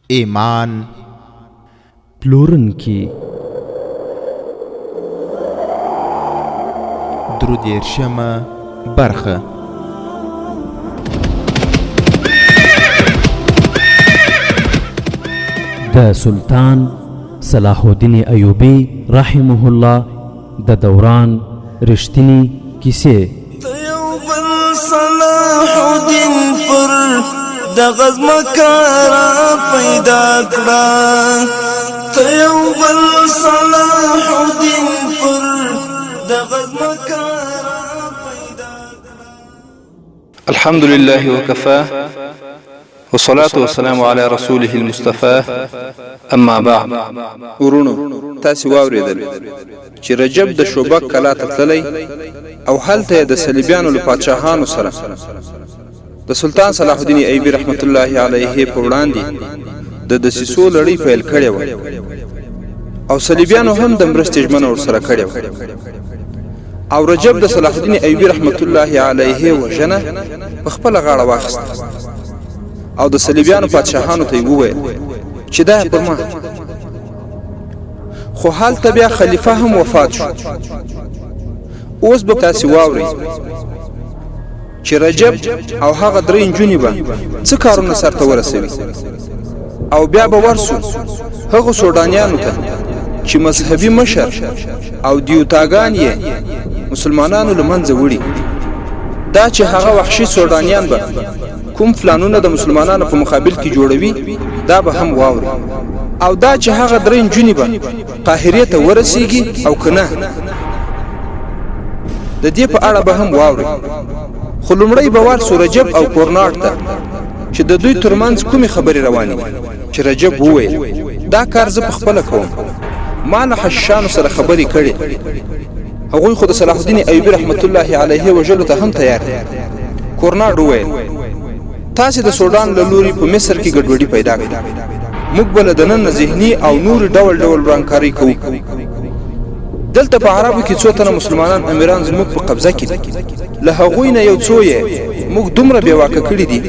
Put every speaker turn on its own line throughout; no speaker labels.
ایمان
پلورونکی
درودیرشمه برخه
د سلطان صلاح الدین ایوبی رحمه الله د دوران رښتینی کیسې.
صلاح الدین پر د غزم کارا پیدا کړه، ته یو بل صلاح الدین پر د غزم کارا پیدا کړه.
الحمد لله وكفى والصلاة والسلام على رسوله المصطفى اما بعد. ورونو تاسو واوریدل چې رجب د شوبک کلا ته تللی او هلته د صلیبیانو له پادشاهانو سره د سلطان صلاح الدین ایوبی رحمت الله علیه په وړاندې د دسیسو لړۍ پیل کړې و او صلیبیانو هم د مرستې ژمنه ورسره کړې و او رجب د صلاح الدین ایوبی رحمت الله علیه وژنه په خپل غاړه واخیسته او د صلیبیانو پادشاهانو ته وویل چې دا پر ما. خو هلته بیا خلیفہ هم وفات شو. اوس به تاسو واورئ چې رجب او هغه درې نجونې به څه کارونه سرته ورسوي او بیا به ورسو هغه سودانیانو ته چې مذهبي مشر او دیوتاګان یې مسلمانانو له منځه وړي. دا چې هغه وحشي سودانیان به کوم فلانونه د مسلمانانو په مقابل کې جوړوي دا به هم واوري، او دا چې هغه درې نجونې به قاهرې ته ورسیږي او کنه د دې په اړه به هم واوري. خو لومړی به ورسو رجب او کورناټ ته چې د دوی ترمنځ کومې خبرې روانې چې رجب وویل دا کار زه په خپله کوم، ما له حشاشانو سره خبرې کړې، هغوی خو د صلاح الدین ایوبی رحمت الله علیه وژلو ته هم تیار دي. کورناټ وویل تاسې د سودان له لوري په مصر کې ګډوډي پیدا کړه، موږ به له دننه ذهني او نور ډول ډول ورانکاري کوو. دلته په عربو کې څو تنه مسلمانان امیران زموږ په قبضه کې دي، له هغوی نه یو څو یې موږ دومره بېواکه کړي دي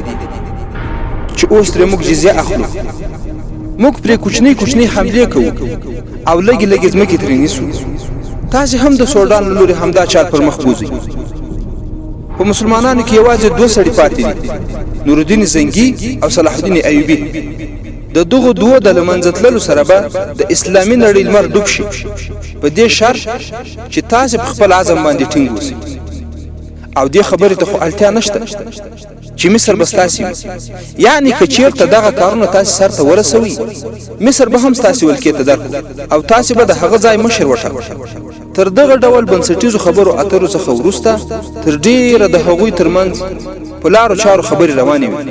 چې اوس ترې موږ جزیه اخلو. موږ پرې کوچنۍ کوچنۍ حملې کوو او لږې لږې ځمکې ترې نیسو. تاسې هم د سودان له لوري همدا چار پر مخ بوځئ. په مسلمانانو کې یوازې دوه سړي پاتې دي، نورالدین زنګي او صلاح الدین ایوبی. د دغه دوه د لمنځه تللو سره به د اسلامي نړۍ لمر ډوب شي، په دې شرط چې تاسې په خپل عزم باندې ټینګ اوسئ. او دې خبرې ته خو اړتیا نشته چې مصر به ستاسې وي، یعنې که چېرته دغه کارونه تاسې سرته ورسوي مصر به هم ستاسې ولکې ته درکړو او تاسې به د هغه ځای مشر وټاکئ. تر دغه ډول بنسټیزو خبرو اترو څخه وروسته تر ډیره د هغوی ترمنځ په لارو چارو خبرې روانې وې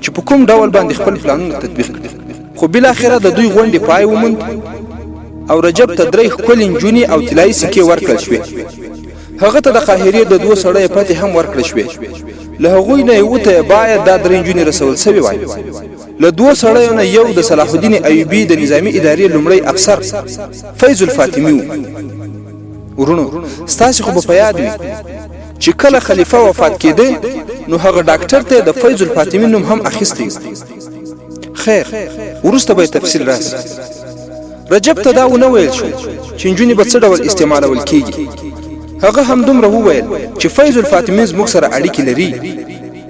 چې په کوم ډول باندې خپل پلانونه تطبیق کړي. خو بالاخره د دوی غونډې پای وموند او رجب ته درې ښکلې نجونې او طلایي سکې ورکړل شوې. هغه ته د قاهرې د دوه سړیو پتې هم ورکړل شوې. له هغوی نه یوه ته باید دا درې نجونې رسول سوې وای. له دوه سړیو نه یو د صلاح الدین ایوبی د نظامي ادارې لومړی افسر فیض الفاطمي و. ورونو ستاسې خو به په یاد وي چې کله خلیفه وفات کېده نو هغه ډاکټر ته د فیض الفاطمي نوم هم اخیستی. خیر وروسته به تفصیل راسي. رجب ته دا ونه ویل شو چې نجونې به څه ډول استعمالول کېږي. هغه هم دومره وویل چې فیض الفاطمي زموږ سره اړیکې لري،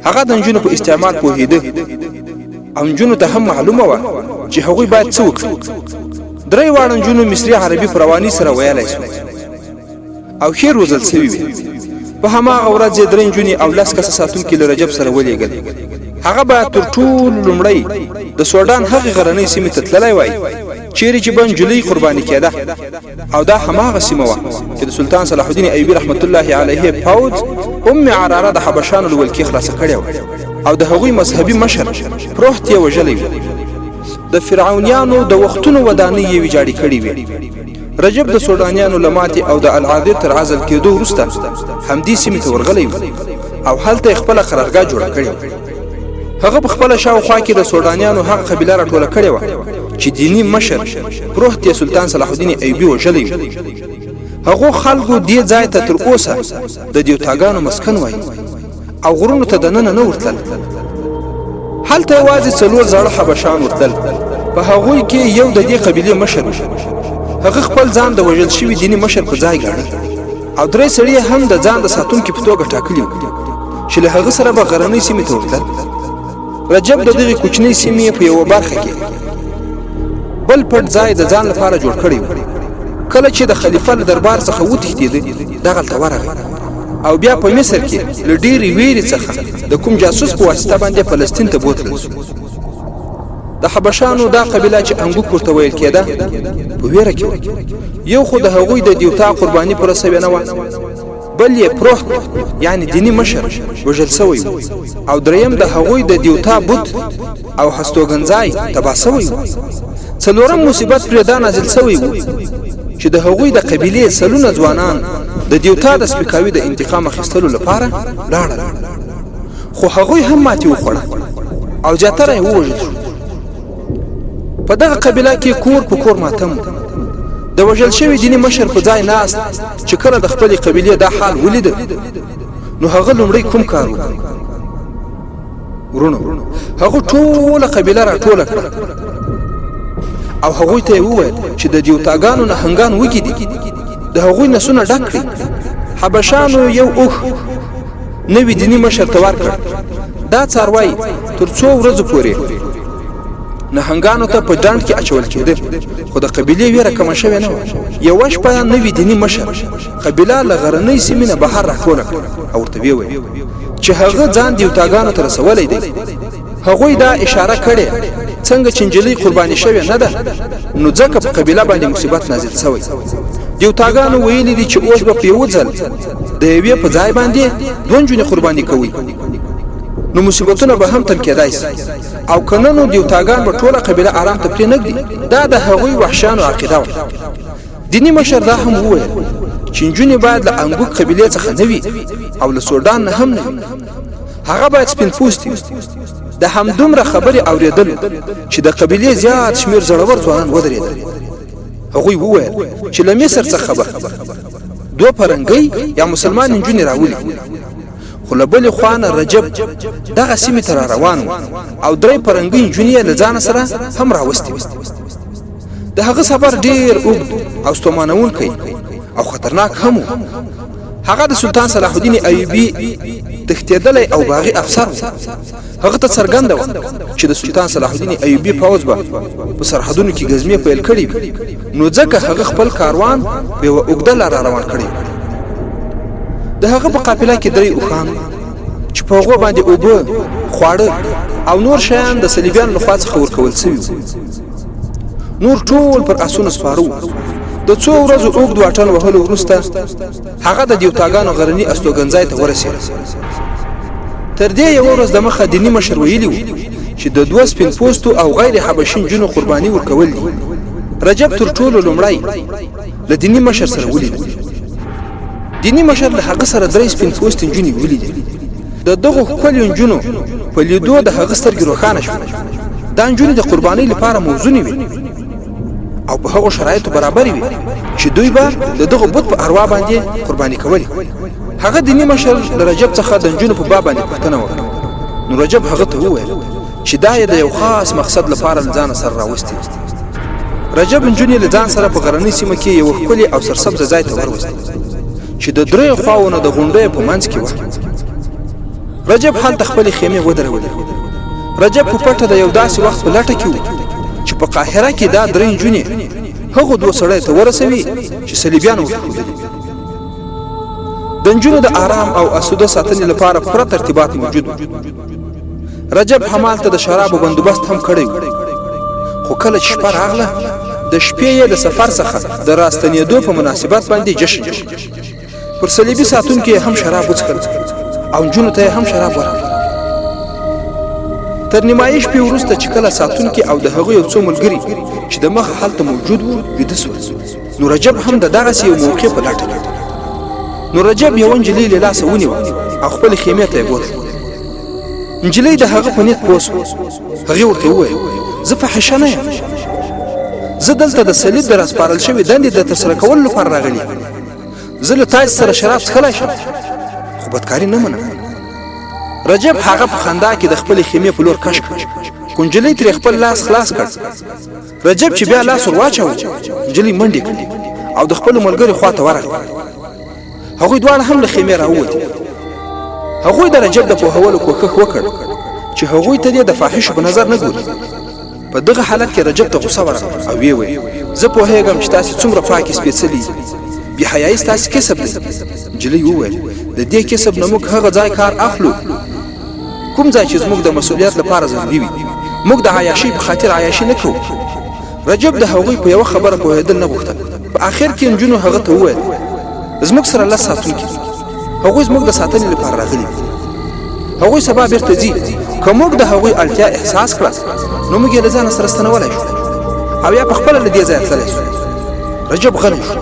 هغه د نجونو په استعمال پوهېده او نجونو ته هم معلومه وه چې هغوی باید څه وکړي. درې واړه نجونو مصري عربي په رواني سره ویلی شوه او ښې روزل سوي وي. په هماغه ورځ یې درې نجونې او 10 کسه ساتونکي له رجب سره ولېږل. هغه به تر ټولو لومړی د سودان هغې غرنۍ سیمې ته تللی وای چیرې چې به نجلۍ قرباني کېده، او دا هماغه سیمه وه چې د سلطان صلاح الدین ایوبی رحمت الله علیه پوځ ام عراره د حبشانو له ولکې خلاصه کړې وه او د هغوی مذهبي مشر پروحت یې وژلی و. د فرعونیانو د وختونو ودانۍ یې ویجاړې کړې وې. رجب د سودانیانو له ماتې او د العادې تر عزل کېدو وروسته همدې سیمې ته ورغلی و او هلته یې خپله قرارګاه جوړه کړې وه. هغه په خپله شاوخوا کې د سودانیانو هغه قبیله راټوله کړې وه چې دیني مشر پروحت یې سلطان صلاح الدین ایوبی وژلی و. هغو خلکو دې ځای ته تر اوسه د دیوتاګانو مسکن وایي او غرونو ته دننه نه ورتلل. هلته یوازې 4 زاړه حبشان ورتلل په هغوی کې یو د دې قبیلې مشر هغه خپل ځان د وژل شوي دیني مشر په ځای ګاڼه او درې سړي هم د ځان د ساتونکي په توګه ټاکلي وو چې له هغه سره به غرنۍ سیمې ته ورتلل. رجب د دغې کوچنۍ سیمې په یوه برخه کې بل پټ ځای د ځان لپاره جوړ کړی و. کله چې د خلیفه له دربار څخه وتښتېده دغلته ورغی او بیا په مصر کې له ډېرې ویرې څخه د کوم جاسوس په واسطه باندې فلسطین ته بوتلل شو. د حبشانو دا قبیله چې انګوک ورته ویل کېده په ویره کې یو خو د هغوی د دیوتا قرباني پوره سوې نه وه، بل یې پروهت یعنی دیني مشر وژل سوی و، او دریم د هغوی د دیوتا بت او هستوګنځای تباه سوی و. څلورم مصیبت پرې دا نازل سوی و چې د هغوی د قبیلې سلونه ځوانان د دیوتا د سپکاوي د انتقام اخیستلو لپاره لاړل، خو هغوی هم ماتې وخوړه او زیاتره یې ووژل شو. په دغه قبیله کې کور په کور ماتم د وژل شوي دیني مشر په ځای ناست چې کله د خپلې قبیلې دا حال ولیده نو هغه لومړی کوم کار وکړ؟ ورونو هغه ټوله قبیله راټوله کړه او هغوی ته یې وویل چې د دیوتاګانو نهنګان وږي دي، د هغوی نسونه ډک کړي. حبشانو یو اوښ نوي دیني مشر ته ورکړ. دا څاروی تر څو ورځو پورې نهنګانو ته په ډنډ کې اچول کېده، خو د قبیلې ویره کمه شوې نه وه. یوه شپه نوي دیني مشر قبیله له غرنۍ سیمې نه بهر راټوله کړه او ورته ویې چې هغه ځان دیوتاګانو ته رسولی دی. هغوی دا اشاره کړې څنګه چې نجلۍ قرباني شوې نه ده نو ځکه په قبیله باندې مصیبت نازل سوی. دیوتاګانو ویلي دي چې اوس به په یو ځل د یوې په ځای باندې دوه نجونې قرباني کوي، نو مصیبتونه به هم تم کېدای شي او کنه نو دیوتاګان به ټوله قبیله آرام ته پرېنږدي. دا د هغوی وحشیانو عقیده وه. دیني مشر دا هم وویل چې نجونې باید له انګوک قبیلې څخه نه وي او له سودان نه هم نه وي، هغه باید سپین پوستي وي. د همدومره خبرې اورېدل چې د قبیلې زیات شمېر زړور ځوانان ودرېدل. هغوی وویل چې له مصر څخه به دوه پرنګۍ یا مسلمان نجونې راولي، خو له بلې خوا نه رجب دغه سیمې ته را روان و او درې پرنګۍ نجونې یې له ځانه سره هم راوستې وې. د هغه سفر ډېر اوږد او ستومانوونکی او خطرناک هم و. هغه د سلطان صلاح الدین ایوبي تښتېدلی او باغي افسر و. هغه ته څرګنده وه چې د سلطان صلاح الدین ایوبي پوځ به په سرحدونو کې ګزمې پیل کړي وي، نو ځکه هغه خپل کاروان په یوه اوږده لاره روان کړی و. د هغه په قافله کې درې اوښان چې په هغو باندې اوبه، خواړه او نور شیان د صلیبیانو لخوا څخه ورکول سوي وو. نور ټول پر اسونو سپاره وو. د څو ورځو اوږد واټن وهلو وروسته هغه د دیوتاګانو غرني استوګنځای ته ورسېد. تر دې یوه ورځ دمخه دیني مشر ویلي و چې د دوه سپین پوستو او غیر حبشي نجونو قرباني ورکول دي. رجب تر ټولو لومړی له دیني مشر سره ولید. دیني مشر له هغه سره درې سپین پوستې نجونې ولیدې. د دغو ښکلیو نجونو په لیدو د هغه سترګې روښانه شوې. دا نجونې د قربانۍ لپاره موزونې وې او په هغو شرایطو برابرې وې چې دوی به د دغو بت په اروا باندې قرباني کولې. هغه دیني مشر له رجب څخه د نجونو په باب باندې پوښتنه وکړه. نو رجب هغه ته وویل چې دا یې د یو خاص مقصد لپاره له ځانه سره راوستې. رجب نجونې له ځان سره په غرنۍ سیمه کې یو ښکلي او سرسبزه ځای ته وروستې چې د درې خواو نه د غونډیو په منځ کې وه. رجب هلته خپلې خیمې ودرولې. رجب په پټه د یو داسې وخت په لټه کې و چې په قاهره کې دا درې نجونې هغو دوه سړیو ته ورسوي چې صلیبیانو ورته ښودلي. د نجونو د آرام او اسوده ساتنې لپاره پوره ترتیبات موجود وو. رجب همالته د شرابو بندوبست هم کړی و، خو کله چې شپه راغله د شپې یې د سفر څخه د راستنېدو په مناسبت باندې جشن جوړ. پر صلیبي ساتونکي هم شراب وڅښل او نجونو ته هم شراب ورکړل. تر نیمایي شپې وروسته چې کله ساتونکي او د هغوی یو څو ملګري چې د مخه هلته موجود وو ویده سول، نو رجب هم د دغسې یو موقع په لټه کې. نو رجب یوه نجلۍ له لاسه ونیوه او خپلې خیمې ته یې بوتله. نجلۍ د هغه په نیت پوه سوه. هغې ورته وویل زه فاحشه نه یم، زه دلته د صلیب د راسپارل شوې دندې د ترسره کولو لپاره راغلی یم. زه له تاسې سره شراب څښلی شم خو بدکاري نه منم. رجب هغه په خندا کې د خپلې خیمې په لور کش کړ کنجلۍ ترې خپل لاس خلاص کړ. رجب چې بیا لاس ور واچاوه نجلۍ منډې کړې او د خپلو ملګرو خواته ورغله. هغوی دواړه هم له خیمې راووتل. هغوی د رجب د پوهولو کوښښ وکړ چې هغوی ته دې د فاحشو په نظر نه ګوري. په دغه حالت کې رجب ته غوسه ورغله او ویې ویل زه پوهېږم چې تاسې څومره پاکې سپېڅلي بې حیایي ستاسې کسب دی. نجلۍ وویل د دې کسب نه موږ هغه ځای کار اخلو کوم ځای چې زموږ د مسؤلیت لپاره ضروري وي. موږ د عیاشۍ په خاطر عیاشي نه کوو. رجب د هغوی په یوه خبره پوهېدل نه غوښتل. په آخر کې نجونو هغه ته وویل زموږ سره لس ساتونکي دي. هغوی زموږ د ساتنې لپاره راغلي. هغوی سبا بیرته ځي. که موږ د هغوی اړتیا احساس کړه نو موږ یې له ځانه سره ستنولی شو او یا پخپله له دې ځایه تللی شو. رجب غلی شو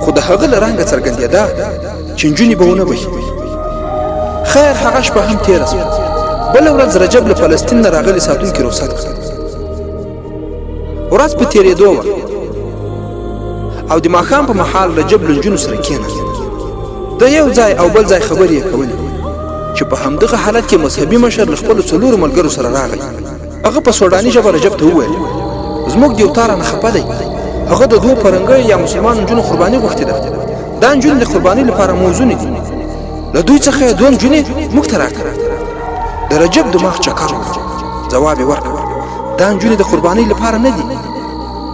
خو د هغه له رنګه څرګندېده چې نجونې به ونه بخي. خیر هغه شپه هم تېره شوه. بله ورځ رجب له فلسطین نه راغلي ساتونکي رخصت کړل. ورځ په تېرېدو وه او د ماښام په مهال رجب له نجونو سره کېناست. د یو ځای او بل ځای خبرې یې کولې چې په همدغه حالت کې مذهبي مشر له خپلو څلورو ملګرو سره راغی. هغه په سوډاني ژبه رجب ته وویل زموږ د یو تار نه خفه دی. هغه د دوو پرنګیو یا مسلمان نجونو قرباني غوښتې ده. دا نجونې د قربانۍ لپاره موزونې دي. له دوی څخه یې دوه نجونې موږ ته راکړه. د رجب دماغ چکر وکړ. ځواب یې ورکړ دا نجونې د قربانۍ لپاره نه دي.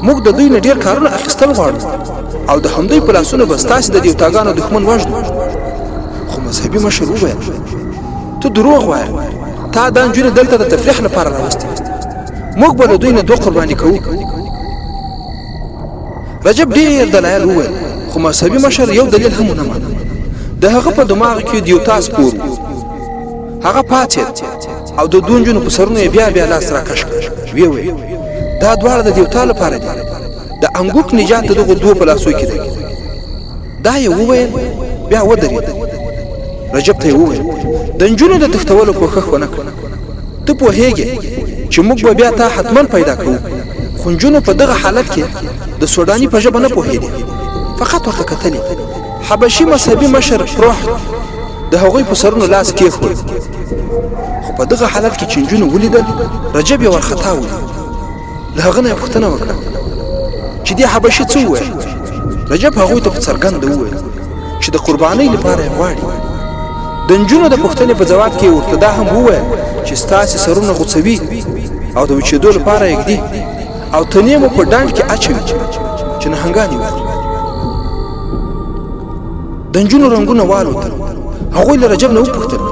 موږ د دوی نه ډېر کارونه اخیستل غواړو او د همدوی په لاسونو به ستاسې د دیوتاګانو دښمن وژنو. خو مذهبي مشر وویل ته دروغ وایه. تا دا نجونې دلته د تفریح لپاره راوستې. موږ به له دوی نه دوه قرباني کوو. رجب ډېر دلایل وویل خو مذهبي مشر یو دلیل هم ونه مانه. د هغه په دماغ کې د یو تاس پور و. هغه پاڅېد او د دوه نجونو په سرونو یې بیا بیا لاس راکش کړ. ویې ویل دا دواړه د دیوتا لپاره دي. د انګوک نجات د دغو دوو په لاسو کې دی. دا یې وویل بیا ودرېد. رجب ته یې وویل د نجونو د تښتولو کوښښ ونه کړه. ته پوهېږې چې موږ به بیا تا حتما پیدا کوو. خو نجونو په دغه حالت کې د سوډاني په ژبه نه پوهېدې. فقط ورته کتلې. حبشي مذهبي مشر پروحت د هغوی په سرونو لاس کېښود. خو په دغه حالت کې چې نجونو ولیدل رجب یې ورخطا ولید. له هغه نه یې پوښتنه وکړه چې دې حبشي څه وویل. رجب هغوی ته په څرګنده وویل چې د قربانۍ لپاره یې غواړي. د نجونو د پوښتنې په ځواب کې ورته دا هم وویل چې ستاسې سرونه غوڅوي او د وچېدو لپاره یې ږدي او تنې مو په ډنډ کې اچوي چې نهنګانې وخوري. د نجونو رنګونه والوتل. هغوی له رجب نه وپوښتل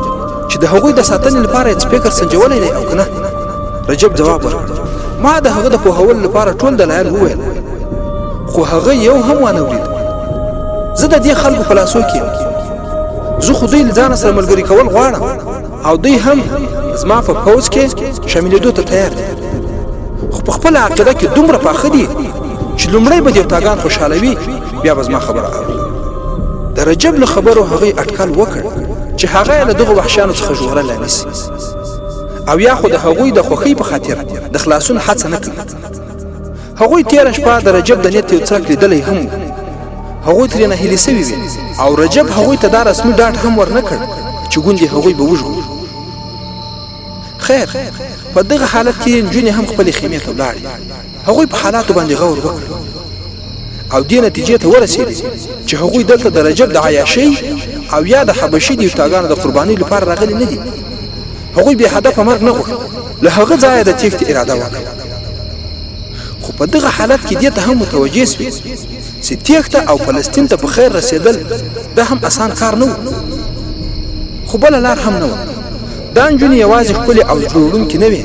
چې د هغوی د ساتنې لپاره یې سپیکر سنجولی دی او که نه. رجب جواب ورکړ ما د هغه د پوهولو لپاره ټول دلایل وویل خو هغه یو هم وانه ورید. زه د دې خلکو په لاسو کې یم. زه خو دوی له ځانه سره ملګري کول غواړم او دوی هم زما په پوځ کې شاملېدو ته تیار دي. خو په خپله عقیده کې دومره پاخه دي چې لومړی به دیوتاګان خوشحالوي بیا به زما خبره اوري. د رجب له خبرو هغې اټکل وکړ چې هغه یې له دغو وحشیانو څخه ژغورلی نیسي او یا خو د هغوی د خوښۍ په خاطر د خلاصون هڅه نه کوي. هغوی تېره شپه د رجب د نیت یو څرک لیدلی هم و. هغوی ترېنه هیلې سوي وې او رجب هغوی ته دا رسمي ډاډ هم ورنه کړ چې ګوندې هغوی به وژغوري. خیر په دغه حالت کې نجونې هم خپلې خیمې ته ولاړې. هغوی په حالاتو باندې غور وکړ او دې نتیجې ته ورسېدې چې هغوی دلته د رجب د عیاشۍ او یا د حبشي دیوتاګانو د قربانۍ لپاره راغلي نه دي. هغوی بې هدفه مرګ نه غوښت. له هغه ځایه د تېښتې اراده وکړه. خو په دغه حالت کې دې ته هم متوجه سوې چې تېښته او فلسطین ته په خیر رسېدل دا هم اسان کار نه و. خو بله لار هم نه وه. دا نجونې یوازې ښکلې او زړه وړونکې نه وې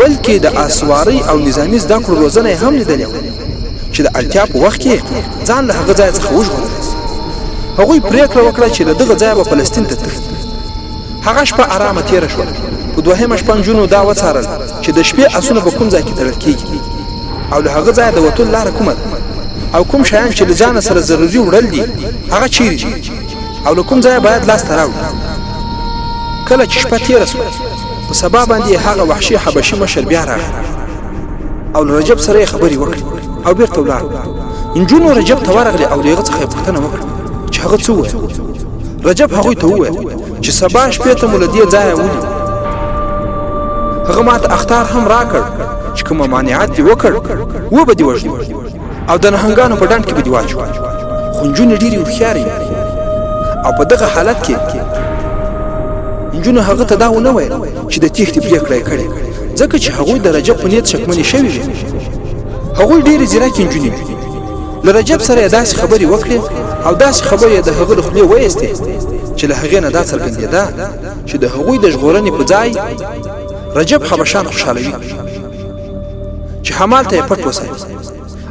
بلکې د اسوارۍ او نظامي زده کړو روزنه یې هم لیدلې وه چې د اړتیا په وخت کې ځان له هغه ځای څخه وژغورلی شي. هغوی پرېکړه وکړه چې له دغه ځایه به فلسطین ته تښتي. هغه شپه ارامه تېره شوه. په دوهمه شپه نجونو دا وڅارل چې د شپې اسونه په کوم ځای کې تړل کېږي او له هغه ځایه د وتلو لاره کومه ده او کوم شیان چې له ځانه سره ضروري وړل دي هغه چیرې دي او له کوم ځایه باید لاسته راوړي. کله چې شپه تېره شوه په سبا باندې هغه وحشي حبشي مشر بیا راغی او له رجب سره یې خبرې وکړې او بېرته ولاړ. نجونو رجب ته ورغلې او له هغه څخه یې پوښتنه وکړه چې هغه څه وویل. رجب هغوی ته وویل چې سبا شپې ته مو له دې ځایه ولي. هغه ماته اختار هم راکړ چې کوم مانعات دی وکړ و به دی وژني او د نهنګانو په ډنډ کې به دی واچو خو نجونې ډېرې هوښیارې او په دغه حالت کې نجونو هغه ته دا ونه ویل چې د تېښتې پرېکړه یې کړې ځکه چې هغوی د رجب په نیت شکمنې شوي وي هغوی ډېرې ځیرکې نجونې وي له رجب سره یې داسې خبرې وکړې او داسې خبرې یې د هغه له خولې وایستې چې له هغې نه دا څرګندېده چې د هغوی د ژغورنې په ځای رجب حبشان خوشحالوي چې همالته یې پټ وساتي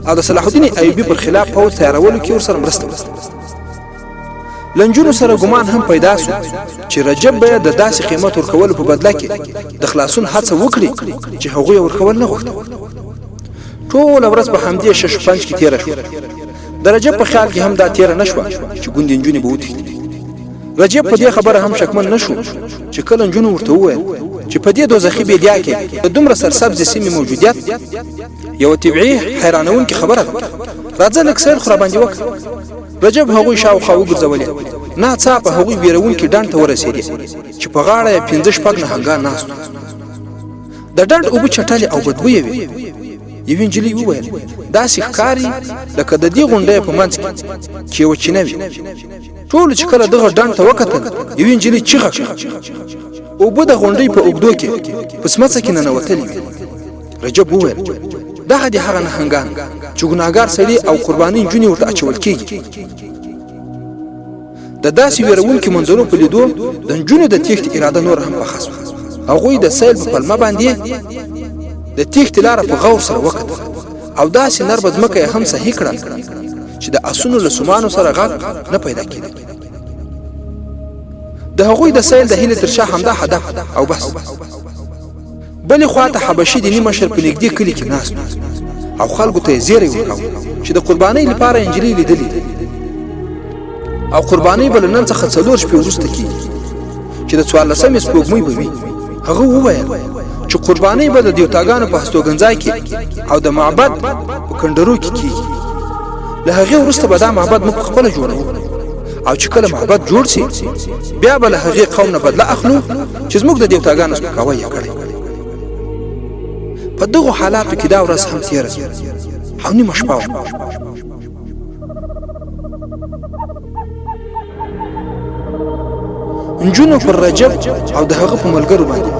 او د صلاح الدین ایوبي پر خلاف پوځ تیارولو کې ورسره مرسته وکړه له نجونو سره ګمان هم پیدا شو چې رجب به د داسې قیمت ورکولو په بدله کې د خلاصون هڅه وکړي چې هغوی ورکول نه غوښتل ټوله ورځ په همدې شش پنج کې تېره شوه د رجب په خیال کې هم دا تېره نه شوه چې ګوندې نجونې به وتښتي رجب په دې خبره هم شکمن نه شو چې کله نجونو ورته وویل چې په دې دوزخي بیدیا کې د دومره سرسبزې سیمې موجودیت یوه طبیعي حیرانوونکې خبره ده راځه لږ سیر خو راباندې وکړه رجب هغوی شاوخوا وګرځولې ناڅاپه هغوی ویرونکي ډنډ ته ورسېدې چې په غاړه یې 5-6 نهنګان ناست وو د ډنډ اوبه چټلې او بدبویه وې یوې نجلۍ وویل داسې ښکاري لکه د دې غونډۍ په منځ کې چې یوه چینه وي ټولو چې کله دغه ډنډ ته وکتل یوې نجلۍ چیغه کړه اوبه د غونډۍ په اوږدو کې په سمڅه کې ننوتلې وې رجب وویل دغه دي هغه نهنګان چې ګناهګار سړي او قرباني نجونې ورته اچول کېږي د داسې ویرونکي منظرو په لیدو د نجونو د تېښتې اراده نور هم پخه شوه هغوی د سیل په پلمه باندې د تېښتې لاره په غور سره وکتل او داسې نرمه ځمکه یې هم صحیح کړه چې د اسونو له سمانو سره غږ نه پیدا کېده د هغوی د سیل د هیلې تر شا همدا هدف او بس بلې خواته حبشي دیني مشر په نږدې کلي کې ناست او خلکو ته یې زیری ورکاوه چې د قربانۍ لپاره یې نجلۍ لیدلې او قربانۍ به له نن څخه 4 شپې وروسته کېږي چې د 14مې سپوږمۍ به وي هغه وویل چې قربانۍ به د دیوتاګانو په هستوګنځای کې او د معبد په کندرو کې کېږي له هغې وروسته به دا معبد موږ خپله جوړوو او چې کله معبد جوړ سي بیا به له هغې قوم نه بدله اخلو چې زموږ د دیوتاګانو سپکاوی یې کړی په دغو حالاتو کې دا ورځ هم تېره او نیمه شپه وه نجونو پر رجب او د هغه په ملګرو باندې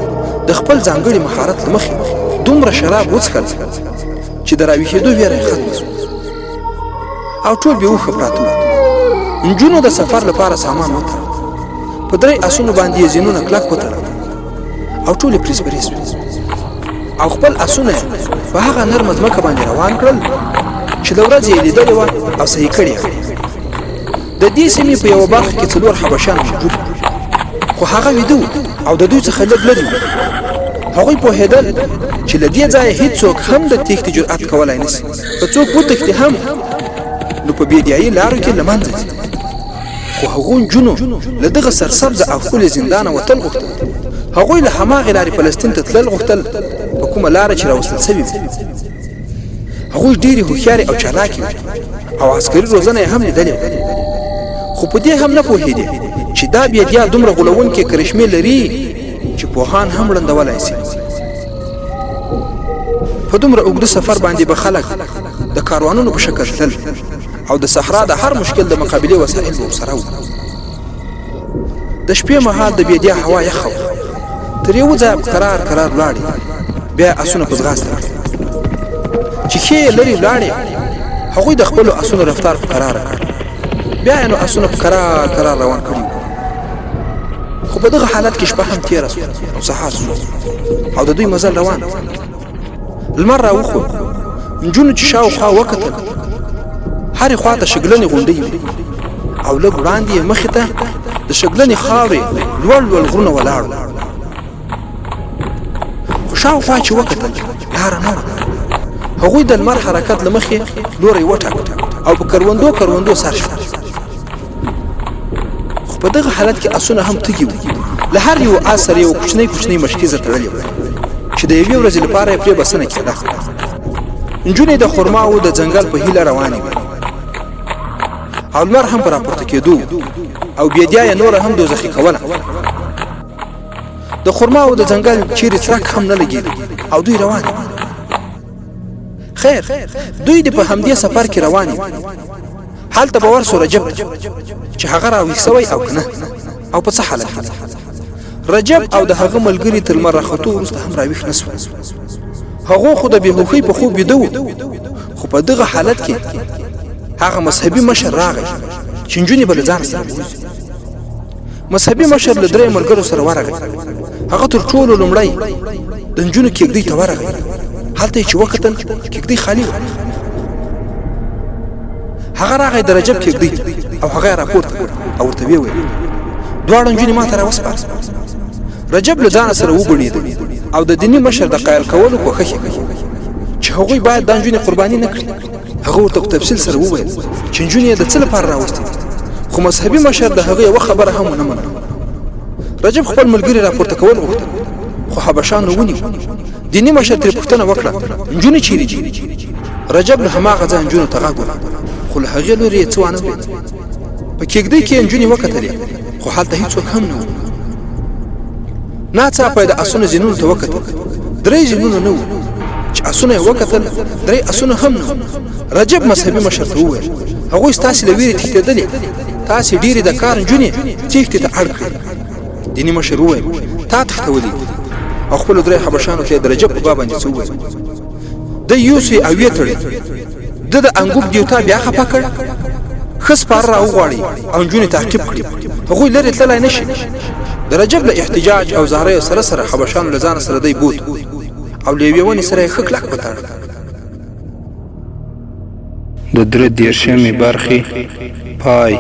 د خپل ځانګړي مهارت له مخې دومره شراب وڅښل چې د راویښېدو ویره یې ختمه شوه او ټول بې هوښه پراته وو نجونو د سفر لپاره سامان وتړل په 3 اسونو باندې یې زینونه کلک وتړل او ټول یې پریزبرې شوې او خپل اسونه په هغه نرمه ځمکه باندې روان کړل چې د ورځې یې لیدلې وه او صحیح کړې یې د دې سیمې په یوه برخه کې 4 حبشیان موجود خو هغه ویده او د دوی څخه لږ لرې وو هغوی پوهېدل چې له دې ځایه هېڅوک هم د تېښتې جرأت کولی نه شي که څوک وتښتي هم نو په بېدیایي لارو کې له منځه ځي خو هغو نجونو له دغه سرسبزه او ښکلې زندانه وتل غوښتل هغوی له هماغې لارې فلسطین ته تلل غوښتل په کومه لاره چې راوستل سوي وي هغوی ډېرې هوښیارې او چالاکې وې او عسکري روزنه یې هم لیدلې وه خو په دې هم نه پوهېدې چې دا بیدیا دومره غولونکې کرشمې لري چې پوهان هم ړندولی شي په دومره اوږده سفر باندې به خلک د کاروانونو په شکل تلل او د صحرا د هر مشکل د مقابلې وسایل به ورسره وو د شپې مهال د بیدیا هوا یخه وه تر یوه ځایه په کرار کرار ولاړې بیا یې اسونه په ځغاسته کړل چې ښې یې لرې ولاړې هغوی د خپلو اسونو رفتار په کراره کړ بیا یې نو اسونه په کرار کرار روان کړي خو په دغه حالت کې شپه هم تېره شوه او سهار شو او د دوی مزل روان لمر راوخوت نجونو چې شاوخوا وکتل هرې خوا ته شګلنې غونډۍ وې او لږ وړاندې یې مخې ته د شګلنې خاورې لوړ لوړ غرونه ولاړ وو خو شاوخوا چې وکتل لاره نه وه هغوی د لمر حرکت له مخې لوری وټاکه او په کروندو کروندو سر شول خو په دغه حالت کې اسونه هم تږي وو له هر یو آس سره یو کوچنۍ کوچنۍ مشکیزه تړلې وه چې د یوې ورځې لپاره یې پرې بسنه کېده نجونې د خرماو د ځنګل په هیله روانې وې او لمر هم په راپورته کېدو او بیدیا یې نوره هم دوزخي کوله د خرما او د ځنګل چیرې څرک هم نه لګېد او دوی روان خیر دوی د په همدې سفر کې روان هلته به ورسو رجب چې هغه راویښ سوی او که نه او په څه حالت کې رجب او د هغه ملګري تر لمر راختو وروسته هم راویښ نه سول هغو خو د بېهوښۍ په خوب ویده وو خو په دغه حالت کې هغه مذهبي مشر راغی چې نجونې به له ځان سره بوځي مذهبي مشر له درې ملګرو سره ورغی هغه تر ټولو لومړی د نجونو کېږدۍ ته ورغی هلته یې چې وکتل کېږدۍ خالي وه هغه راغی د رجب کېږدۍ او هغه یې راپورته کړ او ورته ویې ویل دواړه نجونې ما ته راوسپاره رجب له ځانه سره وبړېده او د دیني مشر د قایل کولو کوښښ یې کوي چې هغوی باید دا نجونې قرباني نه کړي هغه ورته په تفصیل سره وویل چې نجونې یې د څه لپاره راوستې خو مذهبي مشر د هغه یوه خبره هم ونه منله رجب خپل ملګري راپورته کول غوښتل خو حبشانو ونیو دیني مشر ترې پوښتنه وکړه نجونې چیرې دي رجب له هماغه ځایه نجونو ته غږ وکړ خو له هغې لورې یې څه وانه ورېد په کېږدۍ کې یې نجونې وکتلې خو هلته هېڅوک هم نه و ناڅاپه یې د اسونو زینونو ته وکتل 3 زینونه نه وو چې اسونه یې وکتل 3 اسونه هم نه وو رجب مذهبي مشر ته وویل هغوی ستاسې له ویرې تښتېدلې تاسې ډېرې د کار نجونې تېښتې ته اړ کړې دیني مشر وویل تا تښتولې او خپلو 3 حبشانو ته یې د رجب په باب باندې څه وویل دی یوسوی او یې تړي د انګوب دیوتا بیا خفه کړ ښه سپاره را وغواړي او نجونې تعقیب کړي هغوی لرې تللی نه شي د رجب له احتجاج او زاریو سره سره حبشانو له ځانه سره دی بوت او له یوې ونې سره یې ښه کلک وتاړه
د 33 برخې پای